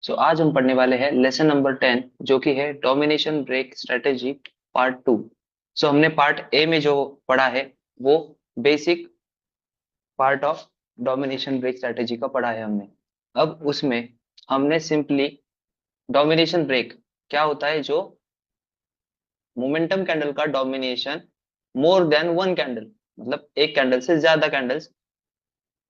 आज हम पढ़ने वाले हैं लेसन नंबर 10 जो कि है डोमिनेशन ब्रेक स्ट्रेटेजी पार्ट 2। हमने पार्ट ए में जो पढ़ा है वो basic part of domination break strategy का पढ़ा है हमने। अब उसमें हमने सिंपली डोमिनेशन ब्रेक क्या होता है, जो मोमेंटम कैंडल का domination more than one candle, मतलब एक कैंडल से ज्यादा कैंडल्स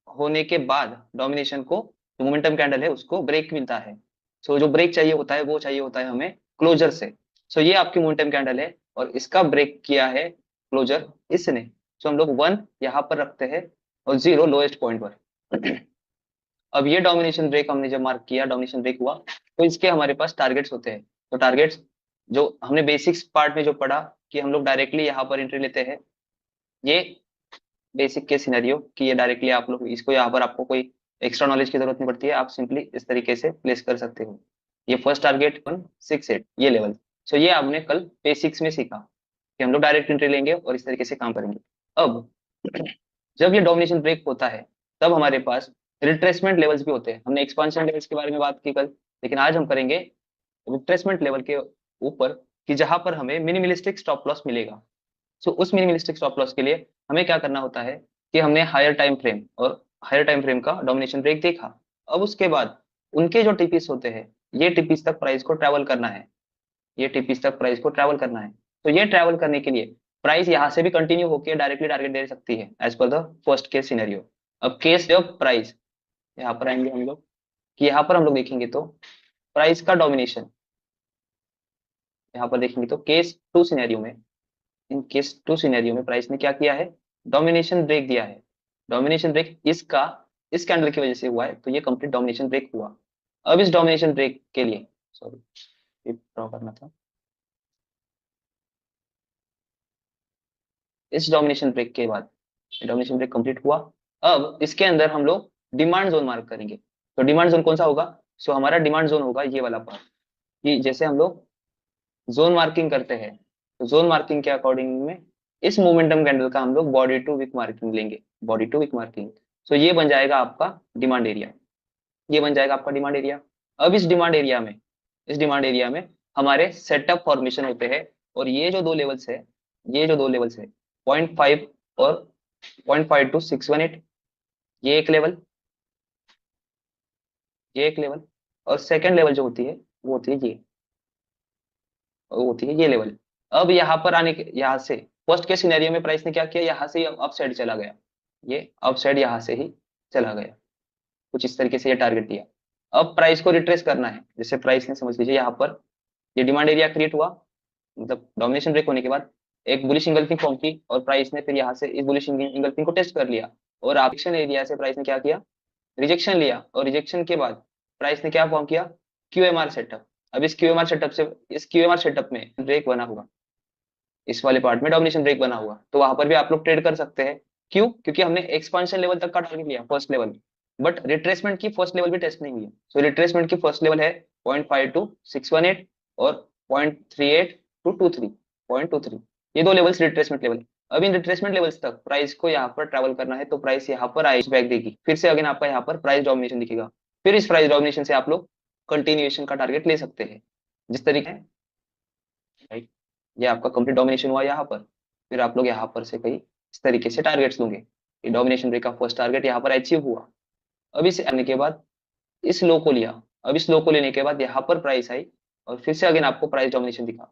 होने के बाद डोमिनेशन को, जो मोमेंटम कैंडल है उसको ब्रेक मिलता है। जो ब्रेक चाहिए होता है वो चाहिए होता है हमें क्लोजर से। ये आपकी मोमेंटम कैंडल है और इसका ब्रेक किया है क्लोजर इसने। हम लोग वन यहाँ पर रखते हैं और जीरो लोएस्ट पॉइंट पर। अब ये डोमिनेशन ब्रेक हमने जब मार्क किया, डोमिनेशन ब्रेक हुआ, तो इसके हमारे पास टारगेट्स होते हैं। तो टारगेट्स जो हमने बेसिक्स पार्ट में जो पढ़ा कि हम लोग डायरेक्टली यहाँ पर एंट्री लेते हैं, ये बेसिक के सिनेरियो कि ये डायरेक्टली आप लोग इसको, यहाँ पर आपको कोई एक्स्ट्रा नॉलेज की जरूरत नहीं पड़ती है, आप सिंपली इस तरीके से प्लेस कर सकते हो। ये फर्स्ट टारगेट 168 ये लेवल। ये आपने कल बेसिक्स में सीखा कि हम लोग डायरेक्ट एंट्री लेंगे और इस तरीके से काम करेंगे। अब जब ये डोमिनेशन ब्रेक होता है तब हमारे पास रिट्रेसमेंट लेवल्स भी होते हैं। हमने एक्सपांशन लेवल्स के बारे में बात की कल, लेकिन आज हम करेंगे रिट्रेसमेंट लेवल के ऊपर, कि जहां पर हमें मिनिमलिस्टिक स्टॉप लॉस मिलेगा। उस मिनिमलिस्टिक स्टॉप लॉस के लिए हमें क्या करना होता है कि हमने हायर टाइम फ्रेम और हायर टाइम फ्रेम का डोमिनेशन ब्रेक देखा। अब उसके बाद उनके जो टीपीस होते हैं, ये टीपीस तक प्राइस को ट्रैवल करना है, ये टीपीस तक प्राइस को ट्रैवल करना है। ये ट्रैवल करने के लिए प्राइस यहाँ से भी कंटिन्यू होकर डायरेक्टली टारगेट दे सकती है as per the first case scenario. अब केस जब प्राइस यहाँ पर आएंगे हम लोग, कि यहाँ पर हम लोग देखेंगे तो प्राइस का डोमिनेशन यहाँ पर देखेंगे तो केस टू सिनेरियो में, इन केस टू सिनेरियो में प्राइस ने क्या किया है, डोमिनेशन ब्रेक दिया है। डोमिनेशन ब्रेक इसका इस कैंडल की वजह से हुआ है, तो ये कंप्लीट डोमिनेशन ब्रेक हुआ। अब इस डोमिनेशन ब्रेक के लिए, सॉरी ड्रॉ करना था, इस डोमिनेशन ब्रेक के बाद डोमिनेशन ब्रेक कंप्लीट हुआ। अब इसके अंदर हम लोग डिमांड जोन मार्क करेंगे। तो डिमांड जोन कौन सा होगा, हमारा डिमांड जोन होगा ये वाला पार्ट। कि जैसे हम लोग जोन मार्किंग करते हैं, तो जोन मार्किंग के अकॉर्डिंग में इस मोमेंटम कैंडल का हम लोग बॉडी टू वीक मार्किंग लेंगे, बॉडी टू वीक मार्किंग। ये बन जाएगा आपका डिमांड एरिया, ये बन जाएगा आपका डिमांड एरिया। अब इस डिमांड एरिया में हमारे सेटअप फॉर्मेशन होते हैं, और ये जो दो लेवल्स है, ये जो दो लेवल्स है 0.5 और 0.5 टू 618, ये एक लेवल, ये एक लेवल, और सेकेंड लेवल जो होती है वो होती है ये, वो होती है ये लेवल। अब यहाँ पर आने के, यहाँ से फर्स्ट के सिनेरियो में प्राइस ने क्या किया, यहाँ से अप साइड चला गया, ये अप साइड यहाँ से ही चला गया, कुछ इस तरीके से ये टारगेट दिया। अब प्राइस को रिट्रेस करना है, जैसे प्राइस ने समझ लीजिए यहाँ पर ये डिमांड एरिया क्रिएट हुआ, मतलब डोमिनेशन ब्रेक होने के बाद एक बुलिश इंगल्फिंग फॉर्म की, और प्राइस ने फिर यहाँ से इस बुलिश इंगल्फिंग को टेस्ट कर लिया, और रिजेक्शन एरिया से प्राइस ने क्या किया, रिजेक्शन लिया, और रिजेक्शन के बाद प्राइस ने क्या फॉर्म किया, क्यूएमआर सेटअप। अब इस क्यूएमआर सेटअप से, इस क्यूएमआर सेटअप में ब्रेक बना हुआ, इस वाले पार्ट में डोमिनेशन ब्रेक बना हुआ, तो वहां पर भी आप लोग ट्रेड कर सकते हैं। क्यों, क्योंकि हमने एक्सपांशन लेवल तक का टारगेट लिया फर्स्ट लेवल, बट रिट्रेसमेंट की फर्स्ट लेवल भी टेस्ट नहीं हुई है। रिट्रेसमेंट की फर्स्ट लेवल है 0.5 टू 618 और 0.38 टू 23, 0.23, ये दो लेवल्स रिट्रेसमेंट लेवल है। अब इन रिट्रेसमेंट लेवल्स तक प्राइस को यहाँ पर ट्रैवल करना है, तो प्राइस यहाँ पर आई बैक देगी, फिर से अगेन आपका यहाँ पर प्राइस डोमिनेशन दिखेगा। फिर इस प्राइस डोमिनेशन से आप लोग कंटिन्यूएशन का टारगेट ले सकते हैं, जिस तरीके, राइट, ये आपका कंप्लीट डोमिनेशन हुआ यहाँ पर। फिर आप लोग यहाँ पर से कहीं इस तरीके से टारगेट्स लोगे, ये डोमिनेशन ब्रेक का फर्स्ट टारगेट यहाँ पर अचीव हुआ। अब इसे आने के बाद इस लो को लिया, अब इस लो को लेने के बाद यहाँ पर प्राइस आई, और फिर से अगेन आपको प्राइस डोमिनेशन दिखा।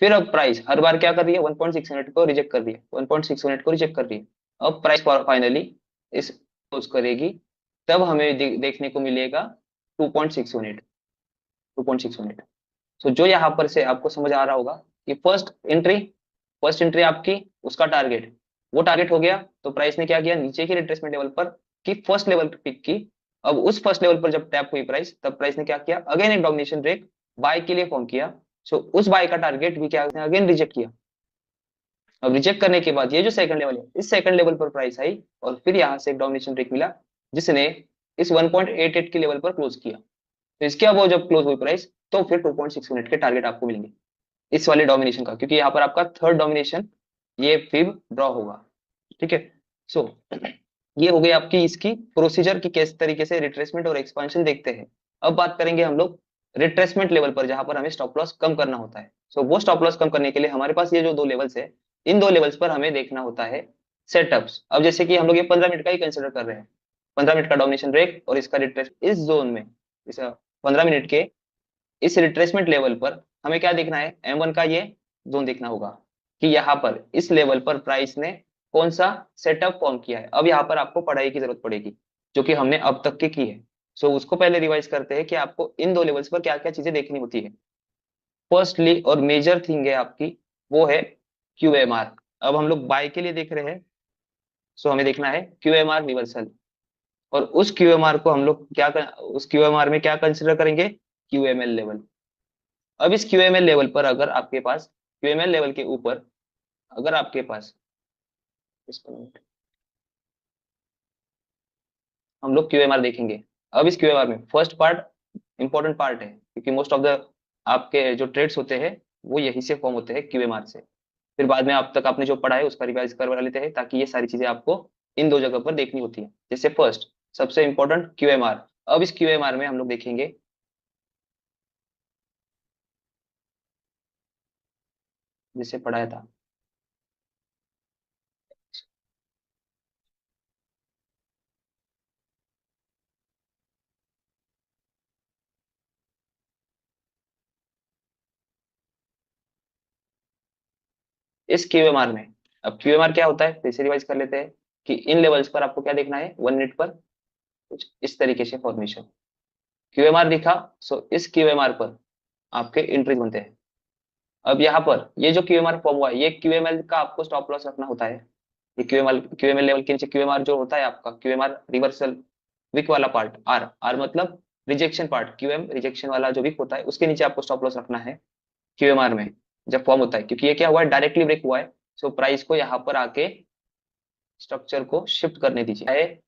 फिर अब प्राइस हर बार क्या कर रही है, 1.6 को रिजेक्ट कर रही है, 1.6 को रिजेक्ट कर रही है। अब प्राइस फाइनली इस क्लोज करेगी, तब हमें देखने को मिलेगा 2.618, 2.618। जो यहाँ पर से आपको समझ आ रहा होगा कि फर्स्ट एंट्री आपकी, उसका टारगेट, वो टारगेट हो गया, तो प्राइस ने क्या किया, नीचे की रिट्रेसमेंट लेवल पर की फर्स्ट लेवल पिक की। अब उस फर्स्ट लेवल पर जब टैप हुई प्राइस, तब प्राइस ने क्या किया, अगेन एक डोमिनेशन ब्रेक बाय के लिए फॉर्म किया। उस बाय का टारगेट भी क्या, अगेन रिजेक्ट किया। अब रिजेक्ट करने के बाद ये जो सेकंड लेवल है, इस सेकंड लेवल पर प्राइस आई, और फिर यहाँ से एक डोमिनेशन ब्रेक मिला, जिसने इस 1.88 के लेवल पर क्लोज किया। तो इसके अब वो जब क्लोज हुई प्राइस, तो फिर 2.6 मिनट के टारगेट आपको मिलेंगे इस वाले डोमिनेशन का, क्योंकि यहाँ पर आपका थर्ड डोमिनेशन ये फिब ड्रॉ होगा। ठीक है, सो ये हो गई आपकी इसकी प्रोसीजर की किस तरीके से रिट्रेसमेंट और एक्सपांशन देखते हैं। अब बात करेंगे हम लोग रिट्रेसमेंट लेवल पर, जहां पर हमें स्टॉप लॉस कम करना होता है। सो वो स्टॉप लॉस कम करने के लिए हमारे पास ये जो दो लेवल्स है, इन दो लेवल्स पर हमें देखना होता है सेटअप्स। अब जैसे कि हम लोग ये 15 मिनट का ही कंसिडर कर रहे हैं, 15 मिनट का डोमिनेशन ब्रेक और इसका रिट्रेस, इस जोन में, इस 15 मिनट के इस रिट्रेसमेंट लेवल पर हमें क्या देखना है, M1 का ये जोन देखना होगा कि यहाँ पर इस लेवल पर प्राइस ने कौन सा सेटअप फॉर्म किया है। अब यहाँ पर आपको पढ़ाई की जरूरत पड़ेगी, जो कि हमने अब तक की है। सो उसको पहले रिवाइज करते हैं कि आपको इन दो लेवल्स पर क्या क्या चीजें देखनी होती है। फर्स्टली और मेजर थिंग है आपकी, वो है QMR। अब हम लोग बाय के लिए देख रहे हैं, सो हमें देखना है QMR रिवर्सल। और उस QMR को हम लोग उस QMR में क्या कंसिडर करेंगे, QML लेवल। अब इस QML लेवल पर अगर आपके पास, QML लेवल के ऊपर अगर आपके पास, इसको मिनट, हम लोग QMR देखेंगे। अब इस QMR में फर्स्ट पार्ट इंपॉर्टेंट पार्ट है, क्योंकि मोस्ट ऑफ द आपके जो ट्रेड्स होते हैं वो यही से फॉर्म होते हैं, QMR से। फिर बाद में आप तक आपने जो पढ़ा है उसका रिवाइज करवा लेते हैं, ताकि ये सारी चीजें आपको इन दो जगह पर देखनी होती है। जैसे फर्स्ट सबसे इंपॉर्टेंट QMR। अब इस QMR में हम लोग देखेंगे, जिसे पढ़ाया था, इस QMR में। अब QMR क्या होता है फिर से रिवाइज कर लेते हैं, कि इन लेवल्स पर आपको क्या देखना है, 1 मिनट पर कुछ इस तरीके से फॉर्मेशन QMR दिखा। सो इस QMR पर आपके एंट्रीज बनते हैं। अब यहाँ पर ये जो QMR फॉर्म हुआ है, ये QML का आपको स्टॉप लॉस रखना होता है। ये QML लेवल के नीचे QMR जो होता है आपका, QMR रिवर्सल विक वाला पार्ट, आर आर मतलब रिजेक्शन पार्ट, QM रिजेक्शन वाला जो विक होता है उसके नीचे आपको स्टॉप लॉस रखना है QMR में, जब फॉर्म होता है। क्योंकि ये क्या हुआ है, डायरेक्टली ब्रेक हुआ है। सो प्राइस को यहाँ पर आके स्ट्रक्चर को शिफ्ट करने दीजिए। है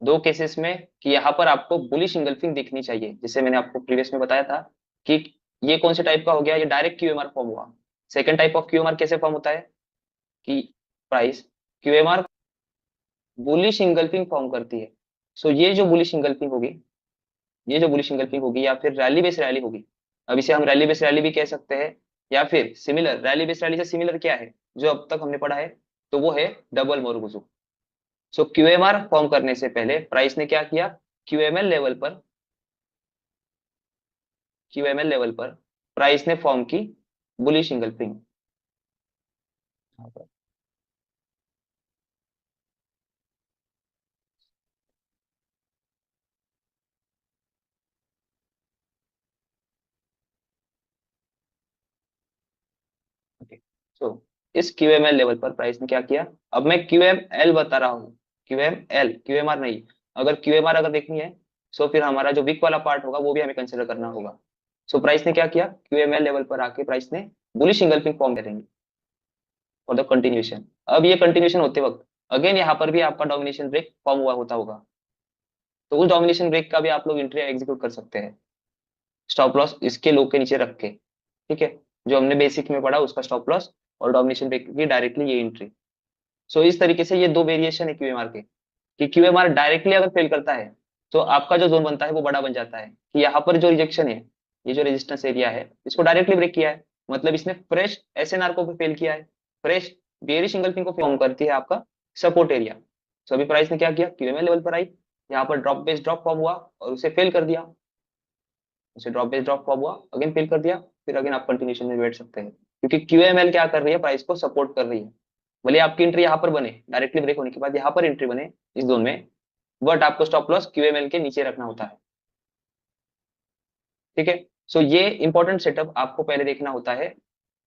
दो केसेस में कि यहाँ पर आपको बुलिश इंगल्फिंग दिखनी चाहिए, जैसे मैंने आपको प्रीवियस में बताया था कि ये कौन से टाइप का हो गया, ये डायरेक्ट QMR फॉर्म हुआ। सेकंड टाइप ऑफ QMR कैसे फॉर्म होता है, कि price QMR bullish engulfing form करती है। सो ये जो बुलिश इंगल्फिंग होगी या फिर रैली बेस रैली होगी। अब इसे हम रैली बेस रैली भी कह सकते हैं, या फिर सिमिलर रैली बेस रैली से सिमिलर क्या है जो अब तक हमने पढ़ा है, तो वो है डबल मोरगुजो। सो QMR फॉर्म करने से पहले प्राइस ने क्या किया, QML लेवल पर QML लेवल पर प्राइस ने फॉर्म की बुलिश इंगल्फिंग। ओके, सो इस QML लेवल पर प्राइस ने क्या किया। अब मैं QML बता रहा हूँ, QML QMR नहीं। अगर QMR अगर देखनी है, सो फिर हमारा जो विक वाला पार्ट होगा वो भी हमें कंसिडर करना होगा। सो प्राइस ने क्या किया, QML लेवल पर आके प्राइस ने बुलिश इंगल्फिंग फॉर्म करेंगे फॉर द कंटिन्यूएशन। अब ये कंटिन्यूएशन होते वक्त अगेन यहाँ पर भी आपका डोमिनेशन ब्रेक फॉर्म हुआ होता होगा, तो उस डोमिनेशन ब्रेक का भी आप लोग एंट्री एग्जीक्यूट कर सकते हैं, स्टॉप लॉस इसके लो के नीचे रख के। ठीक है, जो हमने बेसिक में पढ़ा उसका स्टॉप लॉस और डोमिनेशन ब्रेक की डायरेक्टली ये एंट्री। सो इस तरीके से ये दो वेरिएशन है QMR के, कि QMR डायरेक्टली अगर फेल करता है तो आपका जो जोन बनता है वो बड़ा बन जाता है, कि यहाँ पर जो रिजेक्शन है, ये जो रेजिस्टेंस एरिया है इसको डायरेक्टली ब्रेक किया है, मतलब इसने फ्रेश SNR को भी फेल किया है, फ्रेश बेयरिश इंगल्फिंग को फॉर्म करती है आपका सपोर्ट एरिया। सो अभी प्राइस ने क्या किया, QML लेवल पर आई, यहाँ पर ड्रॉप बेस ड्रॉप फॉर्म हुआ और उसे फेल कर दिया, उसे ड्रॉप बेस ड्रॉप फॉर्म हुआ, अगेन फेल कर दिया, फिर अगेन आप कंटिन्यूशन में बैठ सकते हैं। क्योंकि QML क्या कर रही है, प्राइस को सपोर्ट कर रही है। भले आपकी एंट्री यहाँ पर बने, डायरेक्टली ब्रेक होने के बाद यहाँ पर एंट्री बने इस जोन में, बट आपको स्टॉप लॉस QML के नीचे रखना होता है। ठीक है, सो ये इंपॉर्टेंट सेटअप आपको पहले देखना होता है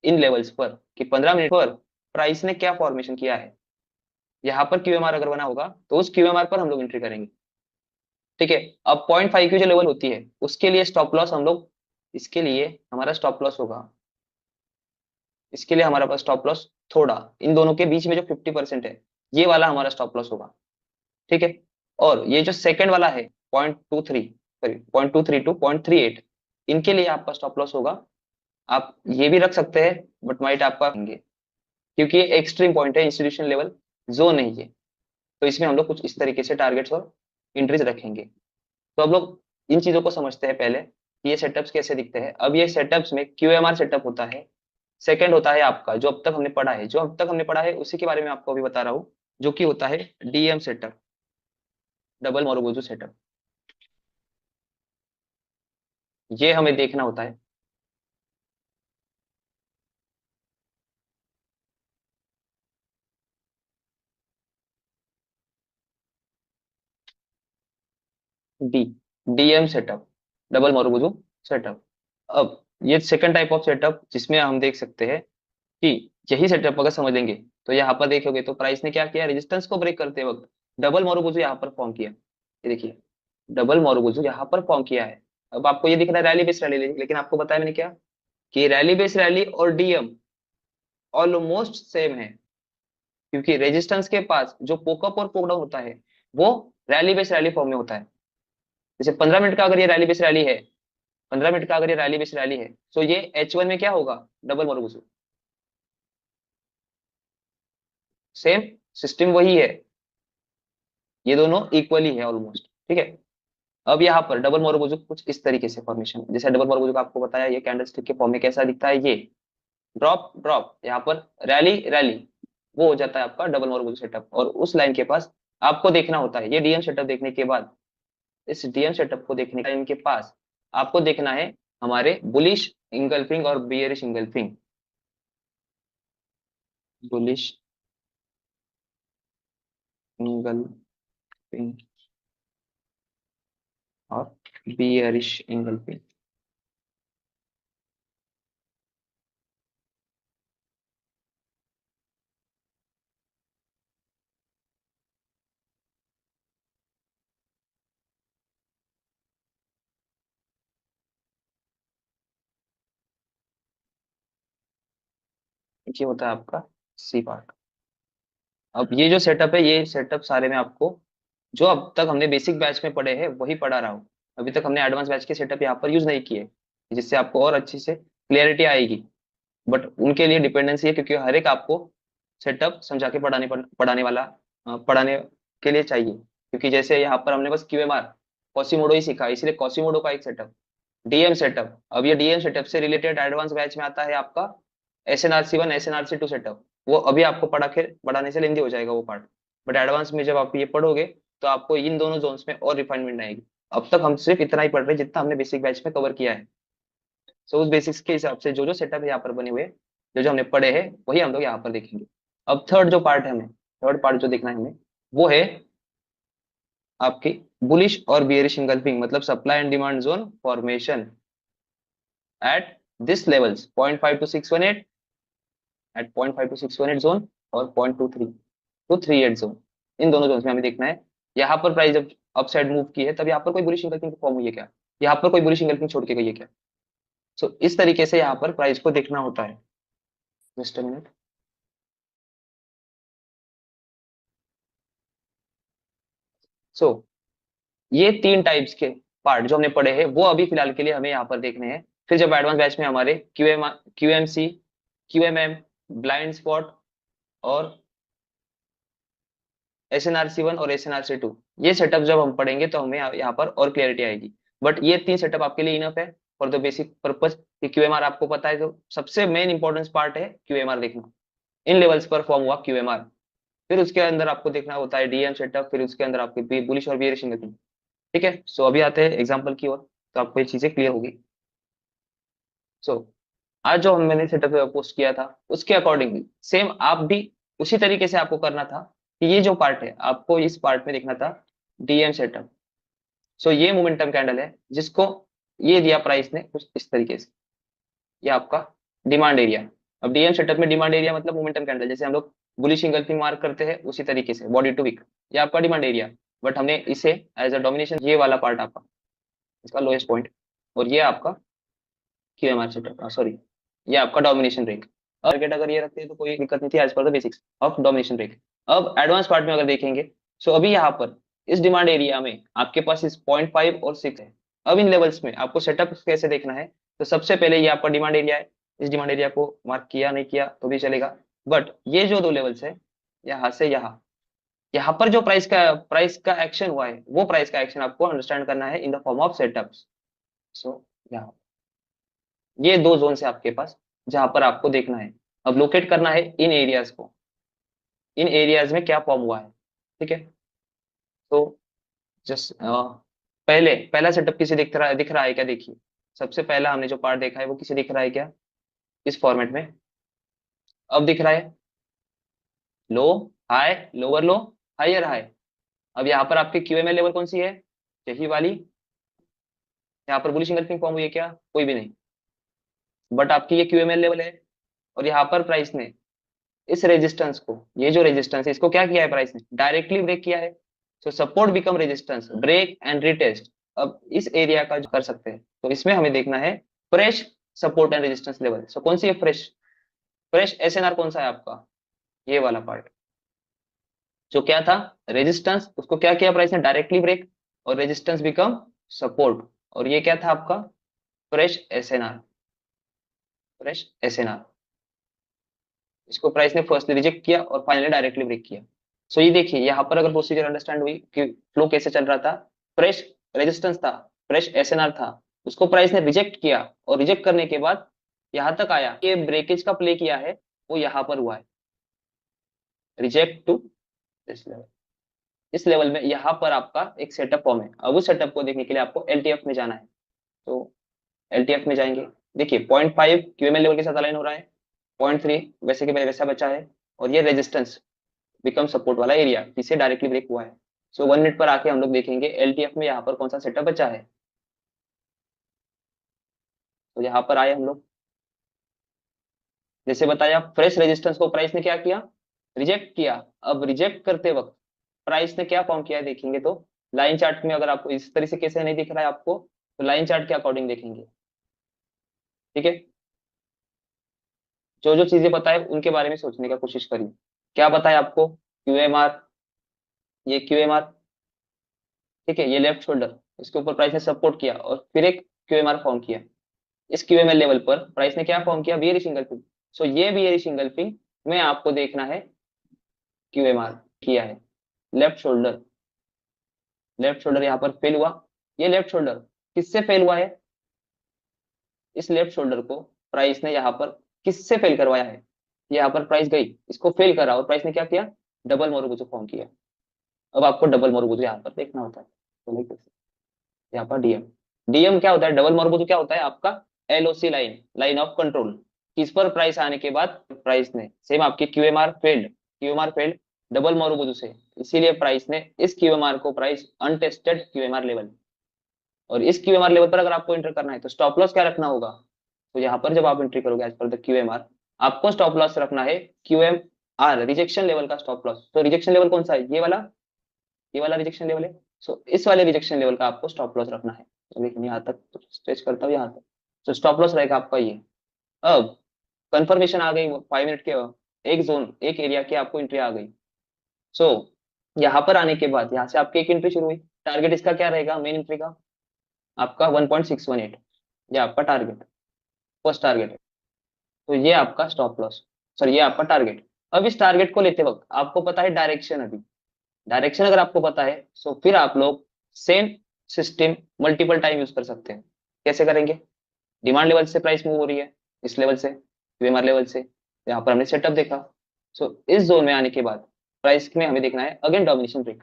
इन लेवल्स पर, कि 15 मिनट पर प्राइस ने क्या फॉर्मेशन किया है। यहाँ पर QMR अगर बना होगा तो उस QMR पर हम लोग एंट्री करेंगे। ठीक है, अब 0.5 की जो लेवल होती है उसके लिए स्टॉप लॉस हम लोग, इसके लिए हमारा स्टॉप लॉस होगा, इसके लिए हमारे पास स्टॉप लॉस थोड़ा इन दोनों के बीच में जो 50% है, ये वाला हमारा स्टॉप लॉस होगा। ठीक है, और ये जो सेकंड वाला है 0.23, सॉरी 0.23 टू 0.38, इनके लिए आपका स्टॉप लॉस होगा। आप ये भी रख सकते हैं, बट माइट आपका होंगे, क्योंकि ये एक्सट्रीम पॉइंट है, इंस्टीट्यूशन लेवल जोन नहीं है। तो इसमें हम लोग कुछ इस तरीके से टारगेट्स और एंट्रीज रखेंगे। तो अब लोग इन चीजों को समझते हैं पहले कि ये सेटअप्स कैसे दिखते हैं। अब ये सेटअप्स में क्यूएमआर सेटअप होता है, सेकंड होता है आपका जो अब तक हमने पढ़ा है, जो अब तक हमने पढ़ा है उसी के बारे में आपको अभी बता रहा हूँ, जो कि होता है DM setup, double Marubozu setup. ये हमें देखना होता है। D DM setup, double Marubozu setup. अब ये सेकंड टाइप ऑफ सेटअप जिसमें हम देख सकते हैं कि यही सेटअप अगर समझ लेंगे तो यहाँ पर देखोगे तो प्राइस ने क्या किया, रेजिस्टेंस को ब्रेक करते वक्त डबल मोरोबोजो यहाँ पर फॉर्म किया। ये देखिए, डबल मोरोबोजो यहाँ पर फॉर्म किया है। अब आपको ये दिख रहा है रैली बेस रैली, लेकिन आपको बताया मैंने क्या कि रैली बेस रैली और डीएम ऑलमोस्ट सेम है, क्योंकि रेजिस्टेंस के पास जो पोकअप और पोक डाउन होता है वो रैली बेस रैली फॉर्म में होता है। जैसे 15 मिनट का अगर ये रैली बेस रैली है, 15 मिनट का अगर ये रैली बेस रैली है, तो ये H1 में क्या होगा, डबल मोरोबोजो। सेम सिस्टम वही है, ये दोनों इक्वली है ऑलमोस्ट, ठीक है। अब यहाँ पर डबल मोरोबोजो कुछ इस तरीके से फॉर्मेशन, जैसे डबल मोरोबोजो का आपको बताया ये कैंडलस्टिक के फॉर्म में कैसा दिखता है, ये ड्रॉप ड्रॉप, यहाँ पर रैली रैली, वो हो जाता है आपका डबल मोरोबोजो सेटअप। और उस लाइन के पास आपको देखना होता है, ये डीएम सेटअप देखने के बाद, इस डीएम सेटअप को देखने का इनके पास आपको देखना है हमारे बुलिश इंगल्फिंग और बियरिश इंगल्फिंग, बुलिश इंगल्फिंग और बियरिश इंगल्फिंग। ये होता है आपका सी पार्ट। अब ये जो सेटअप है, ये सेटअप सारे में आपको जो अब तक हमने बेसिक बैच में पढ़े हैं वही पढ़ा रहा हूँ। अभी तक हमने एडवांस बैच के सेटअप यहाँ पर यूज नहीं किए, जिससे आपको और अच्छी से क्लियरिटी आएगी। बट उनके लिए डिपेंडेंसी है, क्योंकि हर एक आपको सेटअप समझा के पढ़ाने वाला पढ़ाने के लिए चाहिए। क्योंकि जैसे यहाँ पर हमने बस क्यूएमआर कॉसीमोडो ही सीखा, इसलिए कॉसीमोडो का एक सेटअप, डीएम सेटअप। अब ये डीएम सेटअप से रिलेटेड एडवांस बैच में आता है आपका SNRC1 SNRC2 सेटअप। वो अभी आपको पढ़ाने से लेंदी हो जाएगा वो पार्ट, बट एडवांस में जब आप ये पढ़ोगे तो आपको इन दोनों जोन्स में और रिफाइनमेंट आएगी। अब तक हम सिर्फ इतना ही पढ़ रहे हैं जितना हमने बेसिक बैच में कवर किया है। सो उस बेसिक्स के हिसाब से जो जो सेटअप है यहाँ पर बने हुए, जो जो हमने पढ़े हैं वही हम लोग यहाँ पर देखेंगे। अब थर्ड जो पार्ट है, हमें थर्ड पार्ट जो देखना है हमें, वो है आपकी बुलिश और बियरिश इंगल्फिंग, मतलब supply and demand zone formation at this levels 0.5 to 618, at 0.5 to 618 zone और 0.23 to 38 जोन। इन दोनों जोन में हमें देखना है यहाँ पर प्राइस जब अप साइड मूव की है तब यहाँ पर कोई बुलिश इंगल्फिंग फॉर्म हुई है क्या, यहाँ पर कोई बुलिश इंगल्फिंग छोड़ के गई है क्या। सो इस तरीके से यहाँ पर प्राइस को देखना होता है। Just a minute. सो ये तीन टाइप्स के पार्ट जो हमने पढ़े हैं वो अभी फिलहाल के लिए हमें यहाँ पर देखने हैं। फिर जब एडवांस बैच में हमारे QMC, QMM, ब्लाइंड स्पॉट और SNRC1 और SNRC2, ये सेटअप जब हम पढ़ेंगे तो हमें यहाँ पर और क्लियरिटी आएगी। बट ये तीन सेटअप आपके लिए इनफ है फॉर द बेसिक पर्पज कि QMR आपको पता है, तो सबसे मेन इंपॉर्टेंस पार्ट है QMR देखना, इन लेवल्स पर फॉर्म हुआ QMR। फिर उसके अंदर आपको देखना होता है डीएम सेटअप, फिर उसके अंदर आपकी बुलिश और बियरिश इंगल्फिंग। ठीक है, सो अभी आते हैं एग्जांपल की ओर, तो आपको ये चीजें क्लियर होगी। सो आज जो मैंने सेटअप पोस्ट किया था उसके अकॉर्डिंगली सेम आप भी उसी तरीके से आपको करना था कि ये जो पार्ट है आपको इस पार्ट में देखना था डीएम सेटअप। सो ये मोमेंटम कैंडल है जिसको ये दिया प्राइस ने कुछ इस तरीके से, ये आपका डिमांड एरिया। अब डीएम सेटअप में डिमांड एरिया मतलब मोमेंटम कैंडल, जैसे हम लोग बुलिश इंगल्फिंग मार्क करते हैं उसी तरीके से बॉडी टू वीक, ये आपका डिमांड एरिया। बट हमने इसे एज अ डोमिनेशन, ये वाला पार्ट आपका इसका लोएस्ट पॉइंट, और ये आपका QMR सेटअप, सॉरी ये आपका डोमिनेशन ब्रेक। टारगेट अगर ये रखते हैं तो कोई दिक्कत नहीं थी एज पर the basics of domination break. अब एडवांस पार्ट में अगर देखेंगे, सो अभी यहाँ पर इस डिमांड एरिया में आपके पास इस 0.5 और 6 है। अब इन लेवल्स में आपको सेटअप कैसे देखना है, तो सबसे पहले ये आपका डिमांड एरिया है, इस डिमांड एरिया को मार्क किया नहीं किया तो भी चलेगा। बट ये जो दो लेवल्स है, यहाँ से यहाँ, यहाँ पर जो प्राइस का एक्शन हुआ है, वो प्राइस का एक्शन आपको अंडरस्टैंड करना है in the form of setups. So यहाँ ये दो जोन है आपके पास, जहां पर आपको देखना है, अब लोकेट करना है इन एरियाज को, इन एरियाज में क्या फॉर्म हुआ है। ठीक है, तो जस्ट पहले पहला सेटअप किसे दिख रहा है क्या, देखिए। सबसे पहला हमने जो पार्ट देखा है वो किसे दिख रहा है क्या, इस फॉर्मेट में। अब दिख रहा है low, high, lower low, higher high. अब यहाँ पर आपके क्यूएमएल लेवल कौन सी है, यही वाली। यहाँ पर बुलिश इंगल्फिंग फॉर्म हुई है क्या, कोई भी नहीं, बट आपकी ये क्यूएमएल लेवल है। और यहाँ पर प्राइस ने इस रेजिस्टेंस को, ये जो रेजिस्टेंस है इसको क्या किया है, प्राइस ने डायरेक्टली ब्रेक किया है। So support become resistance, break and retest. अब इस एरिया का जो कर सकते हैं, तो इसमें हमें देखना है fresh support and resistance level. So कौन सी है फ्रेश, फ्रेश एसएनआर कौन सा है आपका, ये वाला पार्ट। जो क्या था रेजिस्टेंस, उसको क्या किया प्राइस ने, डायरेक्टली ब्रेक, और रेजिस्टेंस बिकम सपोर्ट। और ये क्या था आपका फ्रेश एसएनआर, फ्रेश एसएनआर। इसको प्राइस ने फर्स्टली रिजेक्ट किया और फाइनली डायरेक्टली ब्रेक किया। सो ये देखिए यहाँ पर अगर प्रोसीजर अंडरस्टैंड हुई कि फ्लो कैसे चल रहा था, फ्रेश रेजिस्टेंस था, फ्रेश एसएनआर था, उसको प्राइस ने रिजेक्ट किया, और रिजेक्ट करने के बाद यहाँ तक आया, ये ब्रेकेज का प्ले किया है, वो यहाँ पर हुआ है, रिजेक्ट टू दिस लेवल। इस लेवल में यहाँ पर आपका एक सेटअप फॉर्म है। अब उस सेटअप को देखने के लिए आपको एलटीएफ में जाना है। तो एलटीएफ में जाएंगे, देखिए 0.5 क्यूएमएल लेवल के साथ अलाइन हो रहा है, 0.3 वैसे के वैसा बचा है, और ये रेजिस्टेंस बिकम सपोर्ट वाला एरिया जिसे डायरेक्टली ब्रेक हुआ है। सो 1 मिनट पर आके हम लोग देखेंगे एलटीएफ में यहाँ पर कौन सा सेटअप बचा है। तो यहाँ पर आए हम लोग, जैसे बताया फ्रेश रेजिस्टेंस को प्राइस ने क्या किया, रिजेक्ट किया। अब रिजेक्ट करते वक्त प्राइस ने क्या फॉर्म किया है देखेंगे, तो लाइन चार्ट में, अगर आपको इस तरह से कैसे नहीं दिख रहा है आपको, तो लाइन चार्ट के अकॉर्डिंग देखेंगे। ठीक है, जो जो चीजें पता है उनके बारे में सोचने का कोशिश करिए। क्या बताया आपको, क्यूएमआर, ये क्यूएमआर, ठीक है, ये लेफ्ट शोल्डर, इसके ऊपर प्राइस ने सपोर्ट किया और फिर एक क्यूएमआर फॉर्म किया। इस क्यूएमएल लेवल पर प्राइस ने क्या फॉर्म किया, बियरिश इंगल्फिंग। सो ये बियरिश इंगल्फिंग में आपको देखना है क्यूएमआर किया है, लेफ्ट शोल्डर, लेफ्ट शोल्डर यहाँ पर फेल हुआ। ये लेफ्ट शोल्डर किससे फेल हुआ है, इस लेफ्ट शोल्डर को प्राइस ने यहाँ पर किससे फेल करवाया है, यहाँ पर प्राइस गई, इसको फेल करा, और प्राइस ने क्या किया, डबल मोरगुजो फॉर्म किया। अब आपको डबल मोरगुजो यहाँ पर देखना होता है, तो देखिए यहाँ पर डीएम, डीएम क्या होता है, डबल मोरगुजो क्या होता है आपका, LOC line, line of control. किस पर प्राइस आने के बाद प्राइस ने सेम आपकी क्यूएमआर फेल्ड, क्यूएमआर फेल्ड डबल मोरगुजो से, इसीलिए प्राइस ने इस क्यूएमआर को प्राइस अनटेस्टेड क्यूएमआर लेवल। और इस क्यूएमआर लेवल पर अगर आपको एंटर करना है तो स्टॉप लॉस क्या रखना होगा, तो यहाँ पर जब आप एंट्री करोगे एज पर द क्यूएमआर, आपको स्टॉप लॉस रखना है क्यूएमआर रिजेक्शन लेवल का स्टॉप लॉस। तो रिजेक्शन लेवल कौन सा है, ये वाला, ये वाला रिजेक्शन लेवल है। सो इस वाले रिजेक्शन लेवल का आपको स्टॉप लॉस रखना है। तो लेकिन यहाँ तक तो स्ट्रेच करता हूँ यहाँ तक, तो स्टॉप लॉस रहेगा आपका ये। अब कंफर्मेशन आ गई 5 मिनट के, एक जोन, एक एरिया की आपको एंट्री आ गई। सो यहाँ पर आने के बाद यहाँ से आपकी एक एंट्री शुरू हुई, टारगेट इसका क्या रहेगा, मेन एंट्री का आपका 1.618, ये आपका टारगेट, फर्स्ट टारगेट है। तो ये आपका स्टॉप लॉस, सर ये आपका टारगेट। अब इस टारगेट को लेते वक्त आपको पता है डायरेक्शन, अभी डायरेक्शन अगर आपको पता है, सो फिर आप लोग same system multiple time use कर सकते हैं। कैसे करेंगे, डिमांड लेवल से प्राइस मूव हो रही है, इस लेवल से, यूएमआर लेवल से, यहाँ पर हमने सेटअप देखा। सो इस जोन में आने के बाद प्राइस में हमें देखना है अगेन डोमिनेशन ब्रेक,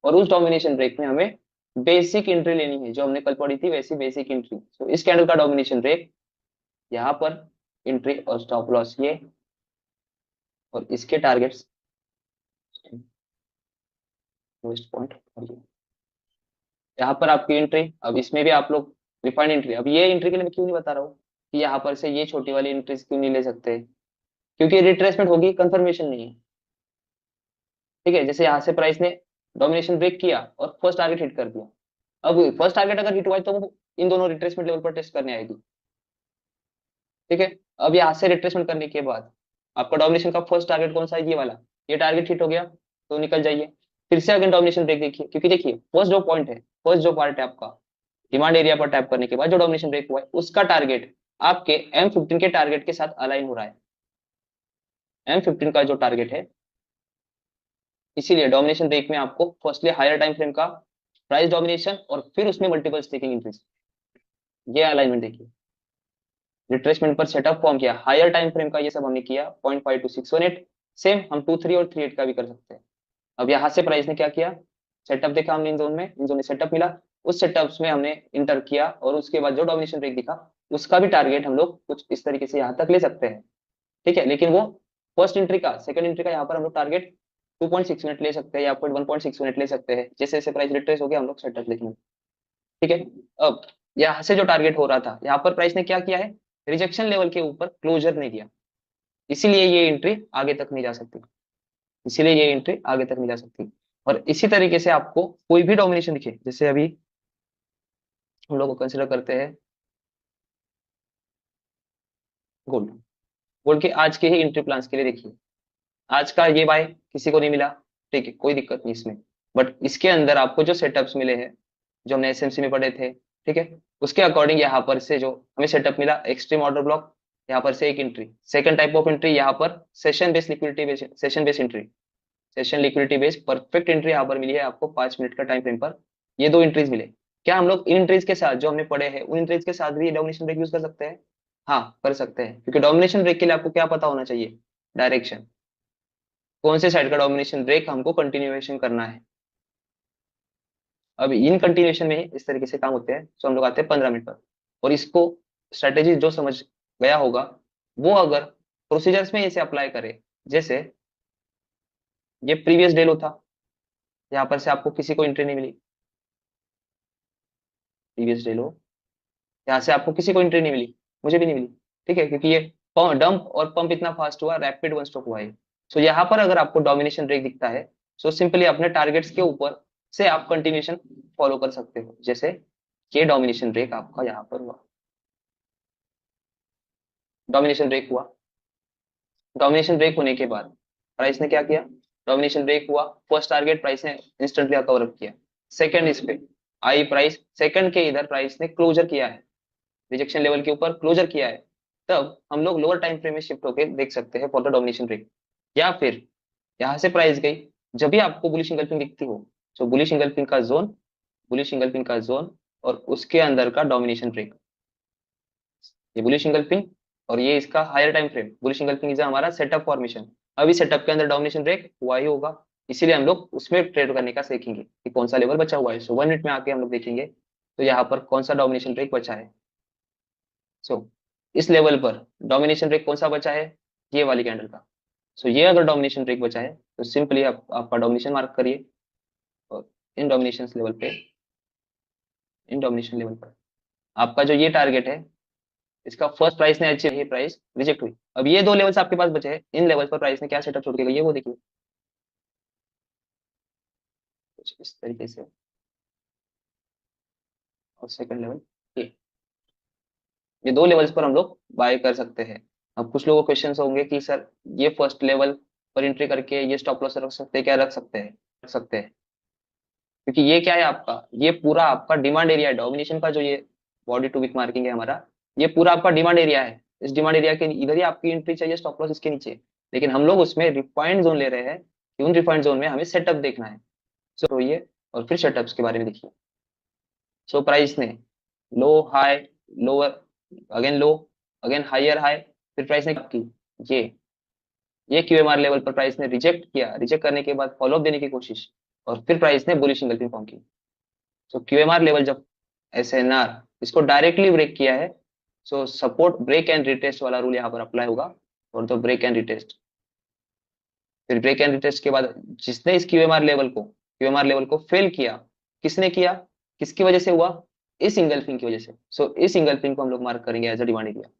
और उस डोमिनेशन ब्रेक में हमें बेसिक एंट्री लेनी है, जो हमने कल पढ़ी थी वैसी बेसिक एंट्री। सो इस कैंडल का डोमिनेशन ब्रेक, यहाँ पर एंट्री और स्टॉप लॉस ये, और इसके टारगेट्स लोएस्ट पॉइंट, यहाँ पर आपकी एंट्री। अब इसमें भी आप लोग रिफाइंड एंट्री, अब ये एंट्री के लिए मैं क्यों नहीं बता रहा हूँ कि यहाँ पर से ये छोटी वाली एंट्रीज क्यों नहीं ले सकते, क्योंकि रिट्रेसमेंट होगी, कंफर्मेशन नहीं है। ठीक है, जैसे यहाँ से प्राइस ने डोमिनेशन ब्रेक किया और फर्स्ट टारगेट हिट कर दिया। अब फर्स्ट टारगेट अगर हिट हुआ है तो वो इन दोनों रिट्रेसमेंट लेवल पर टेस्ट करने आएगी। ठीक है, अब यहाँ से रिट्रेसमेंट करने के बाद आपका डोमिनेशन का फर्स्ट टारगेट कौन सा है, ये वाला, ये टारगेट हिट हो गया तो निकल जाइए। फिर से अगेन डोमिनेशन ब्रेक देखिए, क्योंकि देखिए फर्स्ट जो पॉइंट है, फर्स्ट जो पार्ट है आपका डिमांड एरिया पर टैप करने के बाद जो डोमिनेशन ब्रेक हुआ है, उसका टारगेट आपके M15 के टारगेट के साथ अलाइन हो रहा है। M15 का जो टारगेट है इसीलिए डोमिनेशन ब्रेक में आपको फर्स्टली हायर टाइम फ्रेम का प्राइस डोमिनेशन और फिर उसमें मल्टीपल स्टेकिंग इंक्रीज, ये अलाइनमेंट देखिए। रिट्रेसमेंट पर सेटअप फॉर्म किया, हायर टाइम फ्रेम का ये सब हमने किया 0.52618। सेम हम 2 3 और 3 8 का भी कर सकते हैं। अब यहाँ से प्राइस ने क्या किया, सेटअप देखा हमने इन जोन में, इन जोन में सेटअप मिला, उस सेटअप्स में हमने इंटर किया और उसके बाद जो डोमिनेशन ब्रेक दिखा उसका भी टारगेट हम लोग कुछ इस तरीके से यहाँ तक ले सकते हैं। ठीक है, लेकिन वो फर्स्ट एंट्री का सेकंड एंट्री का यहाँ पर हम लोग टारगेट 2.6 मिनट ले सकते हैं या 1.6 मिनट ले सकते हैं, जैसे जैसे प्राइस रिट्रेस हो गया हम लोग सेटअप देखेंगे। ठीक है। अब यहाँ से जो टारगेट हो रहा था, यहाँ पर प्राइस ने क्या किया है, रिजेक्शन लेवल के ऊपर क्लोजर नहीं दिया, इसीलिए ये एंट्री आगे तक नहीं जा सकती, इसीलिए ये एंट्री आगे तक नहीं जा सकती। और इसी तरीके से आपको कोई भी डोमिनेशन दिखे, जैसे अभी हम लोग को कंसिडर करते हैं गोल्ड, गोल्ड के आज के ही एंट्री प्लान्स के लिए देखिए, आज का ये बाय किसी को नहीं मिला, ठीक है, कोई दिक्कत नहीं इसमें, बट इसके अंदर आपको जो सेटअप्स मिले हैं, जो हमने एसएमसी में पढ़े थे, ठीक है, उसके अकॉर्डिंग यहाँ पर से जो हमें सेटअप मिला एक्सट्रीम ऑर्डर ब्लॉक, यहाँ पर से एक entry, second type of entry यहाँ पर session based liquidity based, session based entry, session liquidity based perfect entry यहाँ पर मिली है आपको 5 मिनट का टाइम फ्रेम पर, ये दो एंट्रीज मिले। क्या हम लोग इन एंट्रीज के साथ जो हमने पढ़े हैं उन एंट्रीज के साथ भी डोमिनेशन ब्रेक यूज कर सकते हैं? हाँ कर सकते हैं, क्योंकि डोमिनेशन ब्रेक के लिए आपको क्या पता होना चाहिए, डायरेक्शन, कौन से साइड का डोमिनेशन ब्रेक हमको कंटिन्यूएशन करना है। अब इन कंटिन्यूएशन में ही इस तरीके से काम होते हैं, तो हम लोग आते हैं 15 मिनट पर, और इसको स्ट्रेटेजी जो समझ गया होगा वो अगर प्रोसीजर्स में इसे अप्लाई करे, जैसे ये प्रीवियस डे लो था, यहाँ पर से आपको किसी को एंट्री नहीं मिली, प्रीवियस डे लो, यहाँ से आपको किसी को एंट्री नहीं मिली, मुझे भी नहीं मिली, ठीक है, क्योंकि ये डंप और पंप इतना फास्ट हुआ, रैपिड वन स्टॉप हुआ है। सो यहाँ पर अगर आपको डोमिनेशन ब्रेक दिखता है, सो सिंपली अपने टारगेट्स के ऊपर से आप कंटिन्यूएशन फॉलो कर सकते हो, जैसे ये डोमिनेशन ब्रेक आपका यहाँ पर हुआ, डोमिनेशन ब्रेक हुआ, डोमिनेशन ब्रेक होने के बाद प्राइस ने क्या किया, डोमिनेशन ब्रेक हुआ, फर्स्ट टारगेट प्राइस ने इंस्टेंटली कवर अप किया, सेकंड इस पे आई प्राइस, सेकंड के इधर प्राइस ने क्लोजर किया है, रिजेक्शन लेवल के ऊपर क्लोजर किया है, तब हम लोग लोअर टाइम फ्रेम में शिफ्ट होकर देख सकते हैं फॉर द डोमिनेशन ब्रेक। या फिर यहाँ से प्राइस गई, जब भी आपको बुलिश इंगल्फिंग दिखती हो, तो बुलिश इंगल्फिंग का जोन, बुलिश इंगल्फिंग का जोन और उसके अंदर का डोमिनेशन ब्रेक, ये बुलिश इंगल्फिंग और ये इसका higher time frame, bullish engulfing is हमारा सेटअप फॉर्मेशन, अभी सेटअप के अंदर डोमिनेशन ब्रेक हुआ ही होगा, इसीलिए हम लोग उसमें ट्रेड करने का सीखेंगे कि कौन सा लेवल बचा हुआ है। सो 1 मिनट में आके हम लोग देखेंगे तो यहाँ पर कौन सा डोमिनेशन ब्रेक बचा है। सो इस लेवल पर डोमिनेशन ब्रेक कौन सा बचा है, ये वाली कैंडल का। सो ये अगर डोमिनेशन ब्रेक बचा है तो सिंपली आप आपका डोमिनेशन मार्क करिए, और इन डोमिनेशन लेवल पे, इन डोमिनेशन लेवल पर आपका जो ये टारगेट है, इसका फर्स्ट प्राइस ने अचीव, ये प्राइस रिजेक्ट हुई, अब ये दो लेवल्स आपके पास बचे हैं, इन लेवल पर प्राइस ने क्या सेटअप छोड़ के गई है वो देखिए, कुछ इस तरीके से। और सेकंड लेवल ये दो लेवल्स पर हम लोग बाय कर सकते हैं। अब कुछ लोगों को क्वेश्चन होंगे कि सर ये फर्स्ट लेवल पर एंट्री करके ये स्टॉप लॉस रख सकते हैं क्या, रख सकते हैं, रख सकते हैं, क्योंकि ये क्या है आपका, ये पूरा आपका डिमांड एरिया है, डोमिनेशन का जो ये बॉडी टू वीक मार्किंग है हमारा, ये पूरा आपका डिमांड एरिया है, इस डिमांड एरिया के इधर ही आपकी एंट्री चाहिए, स्टॉप लॉस इसके नीचे, लेकिन हम लोग उसमें रिफाइंड जोन ले रहे हैं कि उन रिफाइंड जोन में हमें सेटअप देखना है। सो ये और फिर सेटअप्स के बारे में देखिए। सो प्राइस ने लो हाई लोअर, अगेन लो, अगेन हायर हाई, फिर प्राइस ने की ये ये क्यूएमआर लेवल पर प्राइस ने रिजेक्ट किया, रिजेक्ट करने के बाद फॉलोअप देने की कोशिश, और फिर प्राइस ने बुलिश इंगल्फिंग फॉर्म की। सो क्यूएमआर लेवल जब एसएनआर इसको डायरेक्टली ब्रेक किया है, so support break and retest वाला रूल यहाँ पर अप्लाई होगा, और तो ब्रेक एंड रिटेस्ट, फिर ब्रेक एंड रिटेस्ट के बाद जिसने इस क्यूएमआर लेवल को फेल किया, किसने किया, किसकी वजह से हुआ, इस इंगल्फिंग की वजह से। सो इस इंगल्फिंग को हम लोग मार्क करेंगे एज अ डिमांड एरिया,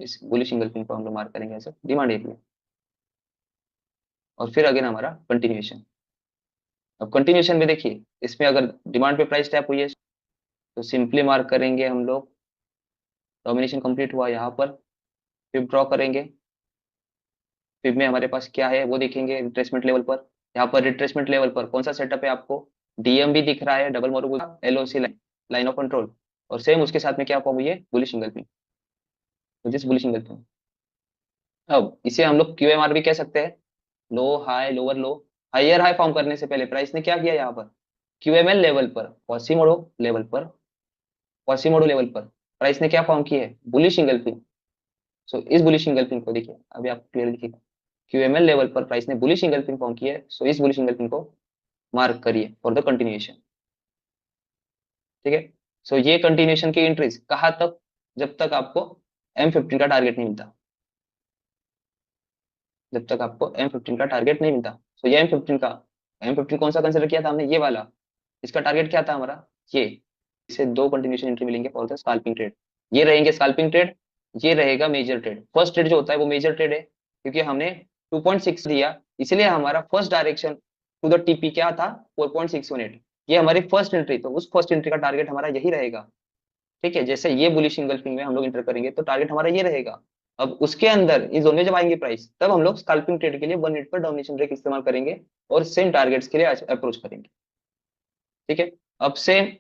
इस बुलिश इंगल्फिंग को हम लोग मार्क करेंगे एज अ डिमांड एरिया, और फिर अगेन हमारा कंटिन्यूएशन। अब कंटिन्यूएशन में देखिए, इसमें अगर डिमांड पे प्राइस टैप हुई है तो सिंपली मार्क करेंगे हम लोग, डोमिनेशन कंप्लीट हुआ यहाँ पर, फिर ड्रॉ करेंगे, फिर में हमारे पास क्या है वो देखेंगे रिट्रेसमेंट लेवल पर, यहाँ पर रिट्रेसमेंट लेवल पर कौन सा सेटअप है आपको, डीएमबी दिख रहा है, double Marubozu, LOC line, line of control, और सेम उसके साथ में क्या फॉर्म हुई है, बुलिश इंगल्फिंग, तो दिस बुलिश इंगल्फिंग। अब इसे हम लोग क्यूएमआर भी कह सकते हैं, low high lower low higher high form करने से पहले प्राइस ने क्या किया यहाँ पर, क्यूएमएल लेवल पर, क्वासीमोडो लेवल पर, क्वासीमोडो लेवल पर प्राइस ने क्या फॉर्म की है, बुलिश इंगल्फिंग। सो इस बुलिश इंगल्फिंग को देखिए, अभी आप क्लियर दिखेगा, क्यूएमएल लेवल पर प्राइस ने बुलिश इंगल्फिंग फॉर्म की है। सो इस बुलिश इंगल्फिंग को मार्क करिए फॉर द कंटिन्यूएशन। ठीक है। सो ये कंटिन्यूएशन की एंट्रीज कहाँ तक, जब तक आपको M15 का टारगेट नहीं मिलता, जब तक आपको M15 का टारगेट नहीं मिलता। सो ये M15 कौन सा कंसिडर किया था हमने, ये वाला। इसका टारगेट क्या था हमारा, ये। इसे दो कंटिन्यूएशन एंट्री मिलेंगे फॉर द स्कैल्पिंग ट्रेड। ये रहेंगे स्कैल्पिंग ट्रेड, ये रहेगा मेजर ट्रेड। फर्स्ट ट्रेड जो होता है वो मेजर ट्रेड है, क्योंकि हमने 2.6 दिया, इसलिए हमारा first direction to the TP क्या था, 4.618। ये हमारी फर्स्ट एंट्री, तो उस फर्स्ट एंट्री का टारगेट हमारा यही रहेगा। ठीक है, जैसे ये बुलिश इंगल्फिंग में हम लोग इंटर करेंगे तो टारगेट हमारा ये रहेगा। अब उसके अंदर इस जोन में जब आएंगे प्राइस, तब हम लोग स्कैल्पिंग ट्रेड के लिए 1 मिनट पर डोमिनेशन ब्रेक इस्तेमाल करेंगे और सेम टारगेट्स के लिए अप्रोच करेंगे। ठीक है। अब सेम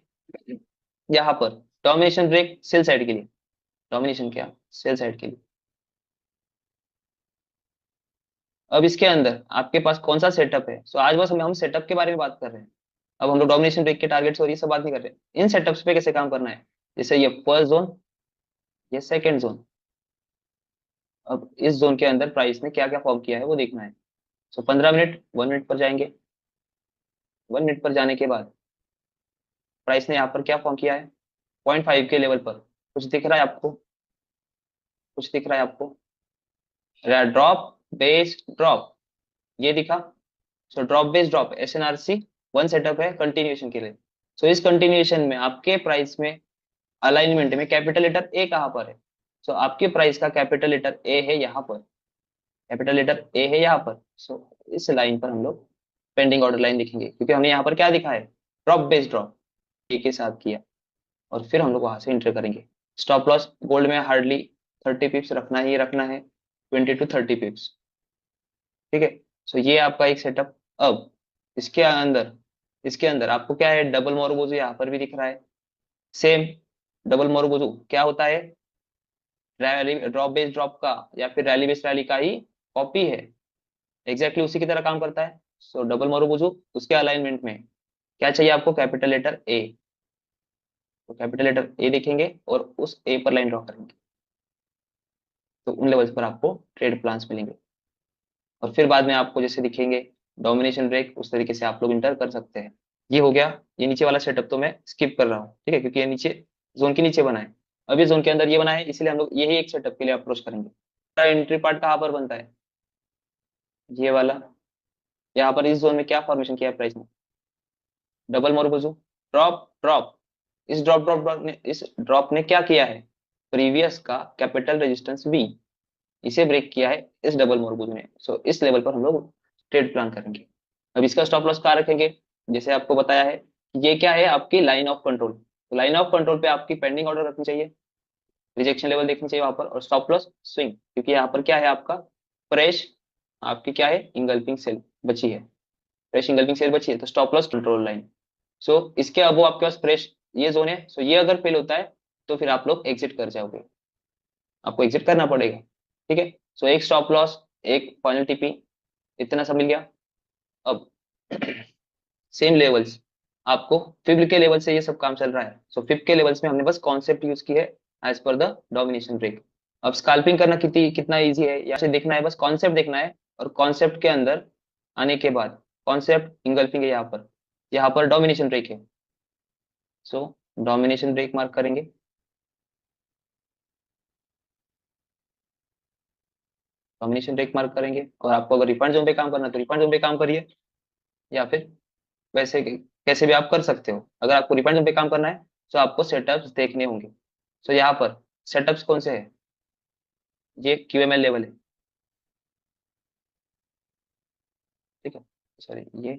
यहाँ पर डोमिनेशन ब्रेक सेल साइड के लिए, डोमिनेशन क्या, सेल साइड के लिए। अब इसके अंदर आपके पास कौन सा सेटअप है, सो आज बस हम सेटअप के बारे में बात कर रहे हैं। अब हम लोग डोमिनेशन ब्रेक के टारगेट्स और ये सब बात नहीं कर रहे, इन सेटअप्स पे कैसे काम करना है। जैसे ये फर्स्ट जोन, ये सेकंड जोन। अब इस जोन के अंदर प्राइस ने क्या क्या फॉर्म किया है वो देखना है। सो 15 मिनट, 1 मिनट पर जाएंगे। 1 मिनट पर जाने के बाद प्राइस ने यहाँ पर क्या फॉर्म किया है, 0.5 के लेवल पर। कुछ दिख रहा है आपको, कुछ दिख रहा है आपको, ड्रॉप बेस ड्रॉप, ये दिखा। So drop base drop SNRC one setup है कंटिन्यूएशन के लिए। सो इस कंटिन्यूएशन में आपके प्राइस में अलाइनमेंट में कैपिटल लेटर ए कहाँ पर है, सो आपके प्राइस का कैपिटल लेटर ए है यहाँ पर, कैपिटल लेटर ए है यहाँ पर। सो इस लाइन पर हम लोग पेंडिंग ऑर्डर लाइन लिखेंगे, क्योंकि हमने यहाँ पर क्या दिखा है, ड्रॉप बेस ड्रॉप ए के साथ किया, और फिर हम लोग वहां से एंटर करेंगे। स्टॉप लॉस गोल्ड में हार्डली 30 पिप्स रखना ही रखना है, 20 to 30 पिप्स। ठीक है। सो ये आपका एक सेटअप। अब इसके अंदर, इसके अंदर आपको क्या है, डबल मोरबोजू यहाँ पर भी दिख रहा है। सेम डबल मोरबोजू क्या होता है, रैली ड्रॉप बेस ड्रॉप का या फिर रैली बेस रैली का ही कॉपी है, एग्जैक्टली उसी की तरह काम करता है। सो डबल मोरबोजू, उसके अलाइनमेंट में क्या चाहिए आपको, कैपिटल लेटर ए। तो कैपिटल लेटर ए देखेंगे और उस ए पर लाइन ड्रॉ करेंगे, तो उन लेवल्स पर आपको ट्रेड प्लान्स मिलेंगे। और फिर बाद में आपको जैसे दिखेंगे डोमिनेशन ब्रेक, उस तरीके से आप लोग इंटर कर सकते हैं। ये हो गया। ये नीचे वाला सेटअप तो मैं स्किप कर रहा हूँ, ठीक है, क्योंकि ये नीचे जोन के नीचे बना है। अभी जोन के अंदर ये बना है, इसलिए हम लोग यही एक सेटअप के लिए अप्रोच करेंगे। एंट्री पार्ट कहाँ पर बनता है, ये वाला। यहाँ पर इस जोन में क्या फॉर्मेशन किया है प्राइस ने, डबल मोरबोजू ड्रॉप ड्रॉप। इस ड्रॉप ने क्या किया है, प्रीवियस का कैपिटल रेजिस्टेंस बी, इसे ब्रेक किया है इस डबल मोरबोजू ने। सो इस लेवल पर हम लोग ट्रेड प्लान करेंगे। अब इसका स्टॉप लॉस कहाँ रखेंगे, जैसे आपको बताया है, ये क्या है आपकी लाइन ऑफ कंट्रोल। तो लाइन ऑफ कंट्रोल पे आपकी पेंडिंग ऑर्डर रखनी चाहिए, रिजेक्शन लेवल देखनी चाहिए वहां पर, और स्टॉप लॉस स्विंग, क्योंकि यहाँ पर क्या है आपका फ्रेश, आपकी क्या है इंगल्फिंग सेल बची है, फ्रेश इंगल्फिंग सेल बची है, तो स्टॉप लॉस कंट्रोल लाइन। सो इसके अब वो आपके पास फ्रेश ये जोन है। सो ये अगर फेल होता है तो फिर आप लोग एग्जिट कर जाओगे, आपको एग्जिट करना पड़ेगा। ठीक है। सो एक स्टॉप लॉस, एक फाइनल टीपी, इतना सब मिल गया। अब सेम लेवल्स आपको फिफ्थ के लेवल से ये सब काम चल रहा है। सो फिफ्थ के लेवल्स में हमने बस कॉन्सेप्ट यूज की है as per the domination break. अब स्कैल्पिंग करना कितना इजी है, या से देखना है, बस कॉन्सेप्ट देखना है, और कॉन्सेप्ट के अंदर आने के बाद कॉन्सेप्ट इंगल्फिंग है यहाँ पर डोमिनेशन ब्रेक है। सो डोमिनेशन ब्रेक मार्क करेंगे। डोमिनेशन ब्रेक मार्क करेंगे, और आपको अगर रिफंड जोन पे काम करना है तो रिफंड जोन पे काम करिए, या फिर वैसे कैसे भी आप कर सकते हो। अगर आपको रिफंड जोन पे काम करना है तो आपको सेटअप्स देखने होंगे। सो यहाँ पर सेटअप्स कौन से है, ये QML लेवल है। ठीक है, सॉरी ये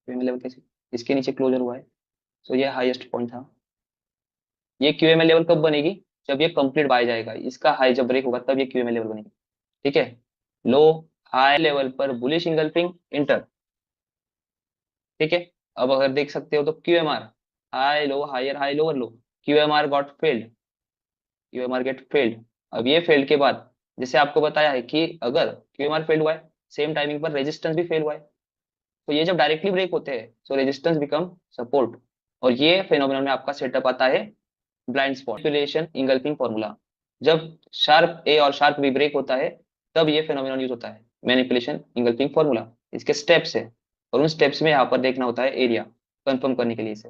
QML लेवल कैसे, इसके नीचे क्लोजर हुआ है। सो ये हाईएस्ट पॉइंट था। ये QML लेवल कब बनेगी, जब ये कंप्लीट बाय जाएगा, इसका हाई जब ब्रेक होगा तब ये QML लेवल बनेगी। ठीक है। लो हाई लेवल पर बुलिश इंगल्फिंग इंटर। ठीक है। अब अगर देख सकते हो तो QMR high low higher high lower low, QMR got failed, QMR get failed. अब ये फेल्ड के बाद जैसे आपको बताया है कि अगर QMR फेल्ड हुआ है, सेम टाइमिंग पर रेजिस्टेंस भी फेल हुआ है। तो ये जब डायरेक्टली ब्रेक होते हैं सो रेजिस्टेंस बिकम सपोर्ट, और ये फेनोमेनन में आपका सेटअप आता है blind spot manipulation engulfing formula. जब शार्प ए और शार्प बी ब्रेक होता है तब ये फेनोमेनन यूज होता है मैनिपुलेशन इंगल्फिंग फॉर्मूला। इसके स्टेप्स है, और उन स्टेप्स में यहाँ पर देखना होता है एरिया कंफर्म करने के लिए इसे।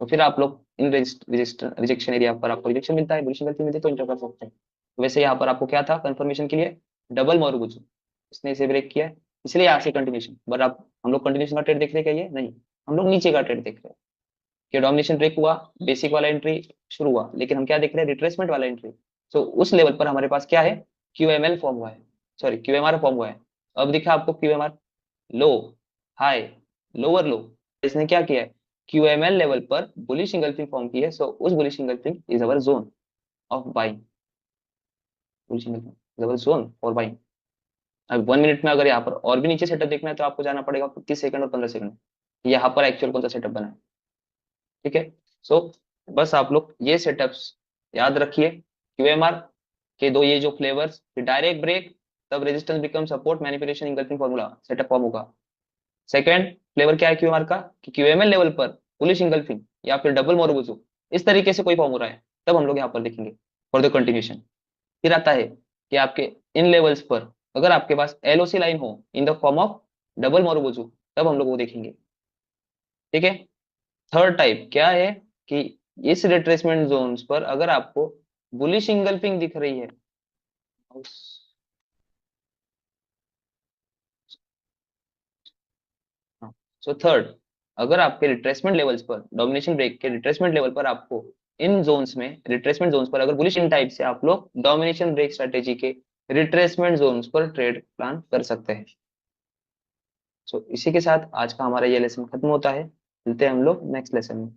तो फिर आप लोग इन रिजेक्शन एरिया पर आपको रिजेक्शन मिलता है, बुलिश इंगल्फिंग मिलती है तो इंटर कर सकते हैं। तो वैसे यहाँ पर आपको क्या था कंफर्मेशन के लिए, डबल मोरगुचू, इसने इसे ब्रेक किया है, इसलिए यहाँ से कंटिन्यूशन। बट आप हम लोग कंटिन्यूशन का ट्रेड देख रहे हैं क्या? ये नहीं, हम लोग नीचे का ट्रेड देख रहे हैं कि डोमिनेशन ब्रेक हुआ, बेसिक वाला एंट्री शुरू हुआ, लेकिन हम क्या देख रहे हैं? रिट्रेसमेंट वाला एंट्री। सो उस लेवल पर हमारे पास क्या है? क्यूएमएल फॉर्म हुआ है, सॉरी क्यूएमआर फॉर्म हुआ है। अब दिखा आपको क्यूएमआर लो, हाई, लोअर लो। इसने क्या किया है? क्यूएमएल लेवल पर बुलिश इंगल्फिंग फॉर्म की है। सो उस bullish engulfing is our zone of buying, bullish engulfing is our zone for buying. अब 1 मिनट में अगर यहाँ पर और भी नीचे सेटअप देखना है तो आपको जाना पड़ेगा 30 सेकंड और 15 सेकंड, यहाँ पर एक्चुअल कौन सा सेटअप बना है। ठीक है, सो बस आप लोग ये सेटअप्स याद रखिए। क्यूएमआर के दो ये जो फ्लेवर्स, डायरेक्ट ब्रेक तब resistance become support manipulation engulfing formula setup form होगा। सेकंड फ्लेवर क्या है क्यूएमआर का? कि क्यूएमएल लेवल पर बुलिश इंगल्फिंग या फिर डबल मोरगुचू इस तरीके से कोई फॉर्म हो रहा है, तब हम लोग यहाँ पर देखेंगे फॉर द कंटिन्यूशन। फिर आता है कि आपके इन लेवल्स पर अगर आपके पास एलओसी लाइन हो in the form of double Marubozu, तब हम लोग वो देखेंगे। ठीक है, थर्ड टाइप क्या है कि इस रिट्रेसमेंट जोन्स पर अगर आपको बुलिश इंगल्फिंग दिख रही है, सो थर्ड, अगर आपके रिट्रेसमेंट लेवल्स पर डोमिनेशन ब्रेक के रिट्रेसमेंट लेवल पर आपको इन जोन्स में रिट्रेसमेंट जोन्स पर अगर बुलिश इन टाइप से आप लोग डोमिनेशन ब्रेक स्ट्रेटेजी के रिट्रेसमेंट जोन्स पर ट्रेड प्लान कर सकते हैं। सो इसी के साथ आज का हमारा ये लेसन खत्म होता है। मिलते हैं हम लोग नेक्स्ट लेसन में।